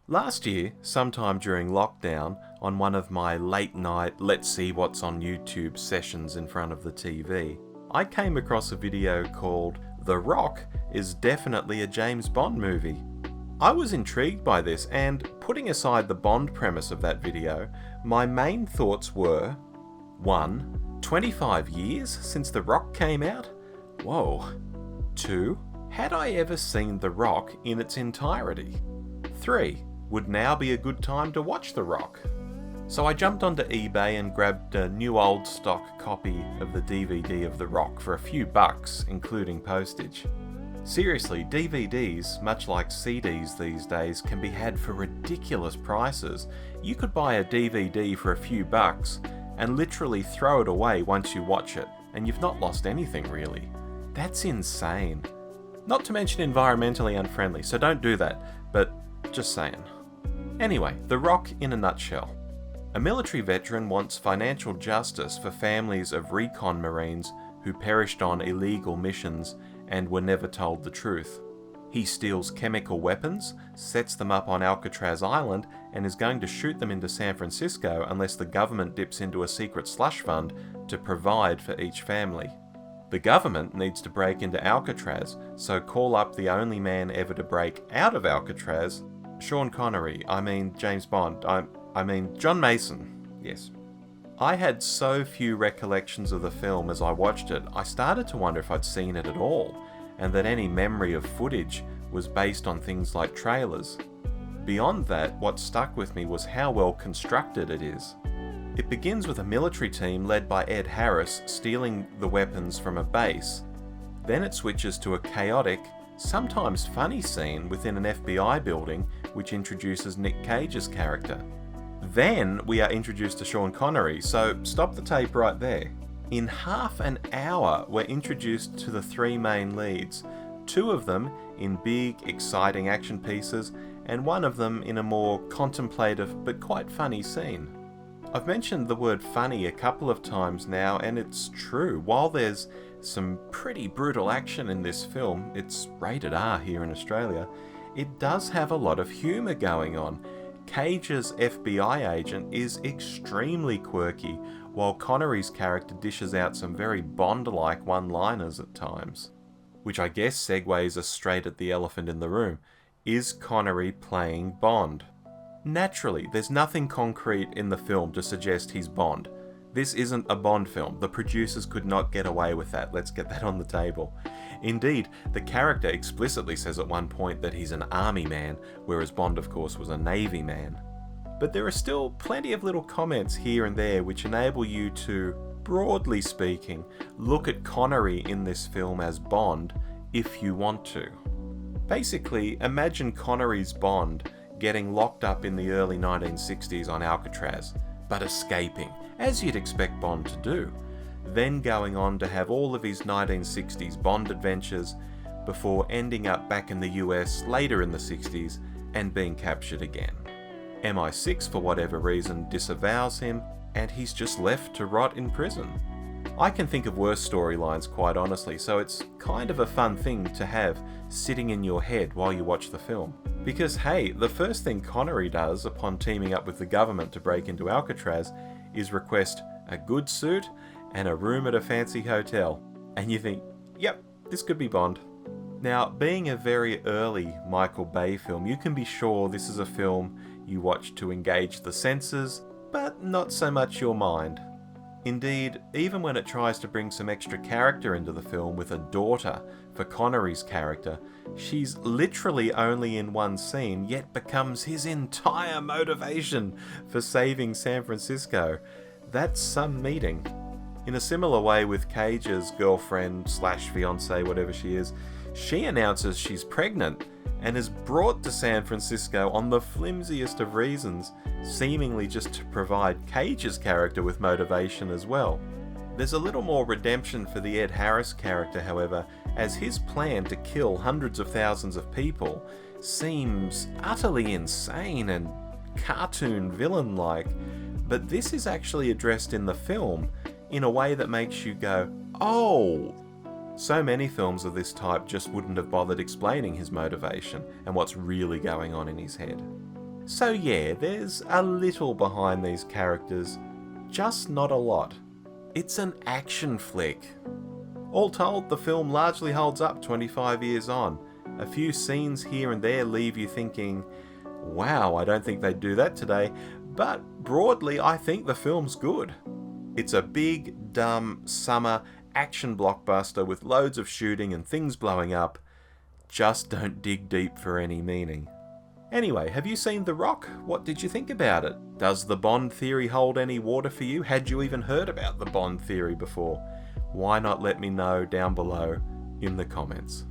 Last year, sometime during lockdown, on one of my late night let's see what's on YouTube sessions in front of the TV, I came across a video called The Rock is definitely a James Bond movie. I was intrigued by this, and putting aside the Bond premise of that video, my main thoughts were 1. 25 years since The Rock came out? Whoa. 2. Had I ever seen The Rock in its entirety? 3. Would now be a good time to watch The Rock? So I jumped onto eBay and grabbed a new old stock copy of the DVD of The Rock for a few bucks, including postage. Seriously, DVDs, much like CDs these days, can be had for ridiculous prices. You could buy a DVD for a few bucks and literally throw it away once you watch it, and you've not lost anything really. That's insane. Not to mention environmentally unfriendly, so don't do that, but just saying. Anyway, The Rock in a nutshell. A military veteran wants financial justice for families of Recon Marines who perished on illegal missions and were never told the truth. He steals chemical weapons, sets them up on Alcatraz Island, and is going to shoot them into San Francisco unless the government dips into a secret slush fund to provide for each family. The government needs to break into Alcatraz, so call up the only man ever to break out of Alcatraz, James Bond, John Mason, yes. I had so few recollections of the film as I watched it, I started to wonder if I'd seen it at all, and that any memory of footage was based on things like trailers. Beyond that, what stuck with me was how well constructed it is. It begins with a military team led by Ed Harris stealing the weapons from a base. Then it switches to a chaotic, sometimes funny scene within an FBI building which introduces Nick Cage's character. Then we are introduced to Sean Connery, so stop the tape right there. In half an hour, we're introduced to the three main leads, two of them in big, exciting action pieces, and one of them in a more contemplative but quite funny scene. I've mentioned the word funny a couple of times now, and it's true. While there's some pretty brutal action in this film, it's rated R here in Australia, it does have a lot of humour going on. Cage's FBI agent is extremely quirky, while Connery's character dishes out some very Bond-like one-liners at times. Which I guess segues us straight at the elephant in the room. Is Connery playing Bond? Naturally, there's nothing concrete in the film to suggest he's Bond. This isn't a Bond film. The producers could not get away with that. Let's get that on the table. Indeed, the character explicitly says at one point that he's an army man, whereas Bond, of course, was a navy man. But there are still plenty of little comments here and there which enable you to, broadly speaking, look at Connery in this film as Bond if you want to. Basically, imagine Connery's Bond getting locked up in the early 1960s on Alcatraz, but escaping, as you'd expect Bond to do, then going on to have all of his 1960s Bond adventures before ending up back in the US later in the 60s and being captured again. MI6, for whatever reason, disavows him, and he's just left to rot in prison. I can think of worse storylines, quite honestly, so it's kind of a fun thing to have sitting in your head while you watch the film. Because hey, the first thing Connery does upon teaming up with the government to break into Alcatraz is request a good suit and a room at a fancy hotel. And you think, yep, this could be Bond. Now, being a very early Michael Bay film, you can be sure this is a film you watch to engage the senses, but not so much your mind. Indeed, even when it tries to bring some extra character into the film with a daughter for Connery's character, she's literally only in one scene, yet becomes his entire motivation for saving San Francisco. That's some meeting. In a similar way with Cage's girlfriend / fiancée, whatever she is, she announces she's pregnant and is brought to San Francisco on the flimsiest of reasons, seemingly just to provide Cage's character with motivation as well. There's a little more redemption for the Ed Harris character, however, as his plan to kill hundreds of thousands of people seems utterly insane and cartoon villain-like, but this is actually addressed in the film in a way that makes you go, oh! So many films of this type just wouldn't have bothered explaining his motivation and what's really going on in his head. So yeah, there's a little behind these characters, just not a lot. It's an action flick. All told, the film largely holds up 25 years on. A few scenes here and there leave you thinking, wow, I don't think they'd do that today, but broadly I think the film's good. It's a big, dumb, summer action blockbuster with loads of shooting and things blowing up. Just don't dig deep for any meaning. Anyway, have you seen The Rock? What did you think about it? Does the Bond theory hold any water for you? Had you even heard about the Bond theory before? Why not let me know down below in the comments?